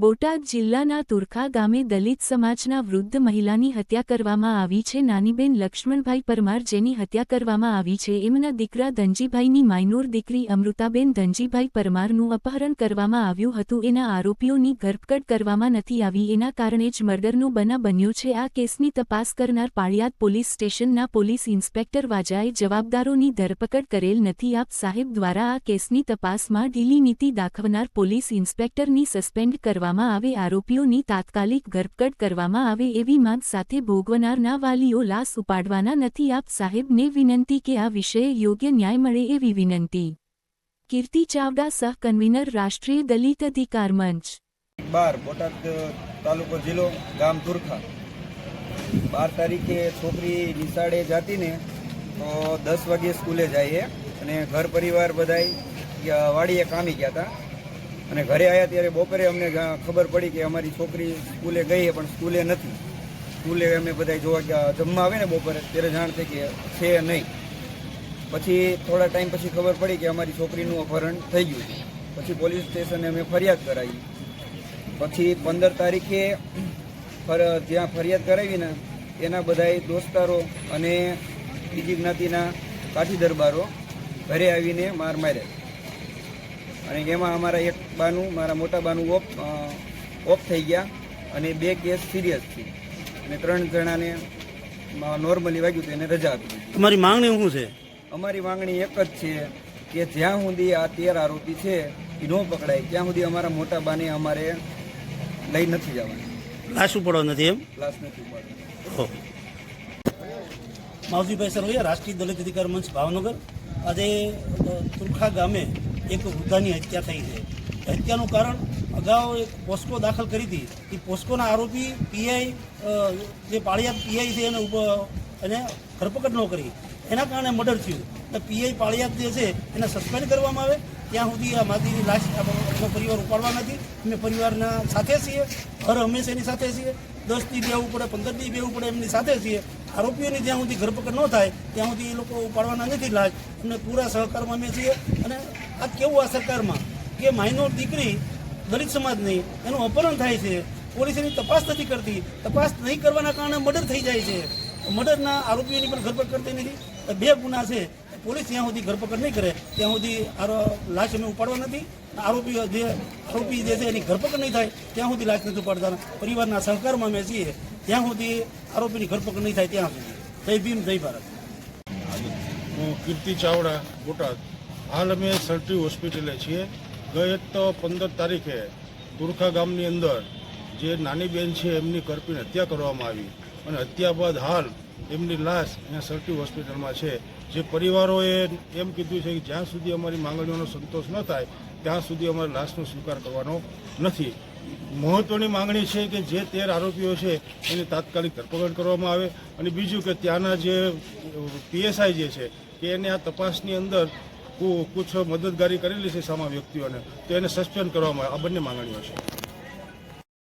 બોટાદ જિલ્લાના તુરખા ગામે દલિત સમાજના વૃદ્ધ મહિલાની હત્યા કરવામાં આવી છે. નાનીબેન લક્ષ્મણભાઈ પરમાર જેની હત્યા કરવામાં આવી છે એમના દીકરા ધનજીભાઈની માયનોર દીકરી અમૃતાબેન ધનજીભાઈ પરમારનું અપહરણ કરવામાં આવ્યું હતું. એના આરોપીઓની ધરપકડ કરવામાં નથી આવી. એના કારણે જ મર્ડરનો બનાવ બન્યો છે. આ કેસની તપાસ કરનાર પાળિયાદ પોલીસ સ્ટેશનના પોલીસ ઇન્સ્પેક્ટર વાજાએ જવાબદારોની ધરપકડ કરેલ નથી. આપ સાહેબ દ્વારા આ કેસની તપાસમાં ઢીલી નીતિ દાખવનાર પોલીસ ઇન્સ્પેક્ટરની સસ્પેન્ડ કરવામાં આવે, આરોપીઓની તાત્કાલિક ધરપકડ કરવામાં આવે એવી માંગ સાથે ભોગવનારના વાલીઓ લાશ ઉપાડવાના નથી. આપ સાહેબને વિનંતી કે આ વિષયે યોગ્ય ન્યાય મળે એવી વિનંતી. કીર્તિ ચાવડા, સહ કન્વીનર, રાષ્ટ્રીય દલિત અધિકાર મંચ. 12 બોટાદ તાલુકો જિલ્લો, ગામ તુરખા. 12 તારીખે છોકરી નિશાળે જાતી ને તો 10 વાગે સ્કૂલે જાય અને ઘર પરિવાર બધાય વાડીએ કામી ગયા હતા અને ઘરે આવ્યા ત્યારે બપોરે અમને ખબર પડી કે અમારી છોકરી સ્કૂલે ગઈ છે પણ સ્કૂલે નથી. સ્કૂલે અમે બધા જોવા જમવા આવે ને બપોરે ત્યારે જાણ થઈ કે છે નહીં. પછી થોડા ટાઈમ પછી ખબર પડી કે અમારી છોકરીનું અપહરણ થઈ ગયું છે. પછી પોલીસ સ્ટેશને અમે ફરિયાદ કરાવી. પછી 15 તારીખે જ્યાં ફરિયાદ કરાવીને એના બધાય દોસ્તારો અને બીજી જ્ઞાતિના કાઠી દરબારો ઘરે આવીને માર માર્યા અને એમાં અમારા એક બાનું, મારા મોટા બાનું ઓફ થઈ ગયા અને 2 કેસ સિરિયસ છે અને 3 જણાને નોર્મલી વાગ્યું તો એને રજા આપી દીધી. તમારી માંગણી શું છે? અમારી માંગણી એક જ છે કે જ્યાં સુધી આ 13 આરોપી છે એ ન પકડાય ત્યાં સુધી અમારા મોટા બાને અમારે લઈ નથી જવાના. લાશ ઉપાડવા નથી એમ? લાશ નથી ઉપાડવા. માવજીભાઈ સરવૈયા, રાષ્ટ્રીય દલિત અધિકાર મંચ, ભાવનગર. આજે તુરખા ગામે એક વૃદ્ધાની હત્યા થઈ છે. હત્યાનું કારણ અગાઉ એક પોસ્કો દાખલ કરી હતી. એ પોસ્કોના આરોપી પીઆઈ, જે પાળિયાદ પીઆઈ છે એને ધરપકડ ન કરી, એના કારણે મર્ડર થયું. એટલે પીઆઈ પાળિયાદ જે છે એને સસ્પેન્ડ કરવામાં આવે ત્યાં સુધી આ માતીની લાશ પરિવાર ઉપાડવા નથી. અમે પરિવારના સાથે છીએ, હર હંમેશા એની સાથે છીએ. 10 દી બેવું પડે, 15 દી બેવું પડે, એમની સાથે છીએ. આરોપીઓની જ્યાં સુધી ધરપકડ ન થાય ત્યાં સુધી એ લોકો ઉપાડવાના નથી લાશ. અમને પૂરા સહકારમાં અમે છીએ. અને આ કેવું આ સરકારમાં કે માયનોર દીકરી દલિત સમાજની એનું અપહરણ થાય છે, પોલીસ એની તપાસ નથી કરતી. તપાસ નહીં કરવાના કારણે મર્ડર થઈ જાય છે. મર્ડરના આરોપીઓની પણ ધરપકડ કરતી નથી. 2 ગુના છે. પોલીસ જ્યાં સુધી ધરપકડ નહીં કરે ત્યાં સુધી લાશ અમે ઉપાડવા નથી. આરોપી જે છે એની ધરપકડ નહીં થાય ત્યાં સુધી લાશ નથી ઉપાડતા. પરિવારના સહકારમાં અમે છીએ. જ્યાં સુધી આરોપીની ધરપકડ નહીં થાય ત્યાં સુધી. જય ભીમ, જય ભારત. હું કીર્તિ ચાવડા, બોટાદ. હાલ અમે સરટી હોસ્પિટલે છીએ. ગત 15 તારીખે તુરખા ગામની અંદર જે નાની બેન છે એમની કરપીને હત્યા કરવામાં આવી અને હત્યા બાદ હાલ એમની લાશ અહીંયા સરટી હોસ્પિટલમાં છે. જે પરિવારોએ એમ કીધું છે કે જ્યાં સુધી અમારી માંગણીઓનો સંતોષ ન થાય ત્યાં સુધી અમારે લાશનો સ્વીકાર કરવાનો નથી. મહત્વની માંગણી છે કે જે 13 આરોપીઓ છે એની તાત્કાલિક ધરપકડ કરવામાં આવે અને બીજું કે ત્યાંના જે પીએસઆઈ જે છે કે એને આ તપાસની અંદર કુછ મદદગારી કરેલી છે સામા વ્યક્તિઓને તો એને સસ્પેન્ડ કરવામાં આવે. આ બંને માંગણીઓ છે.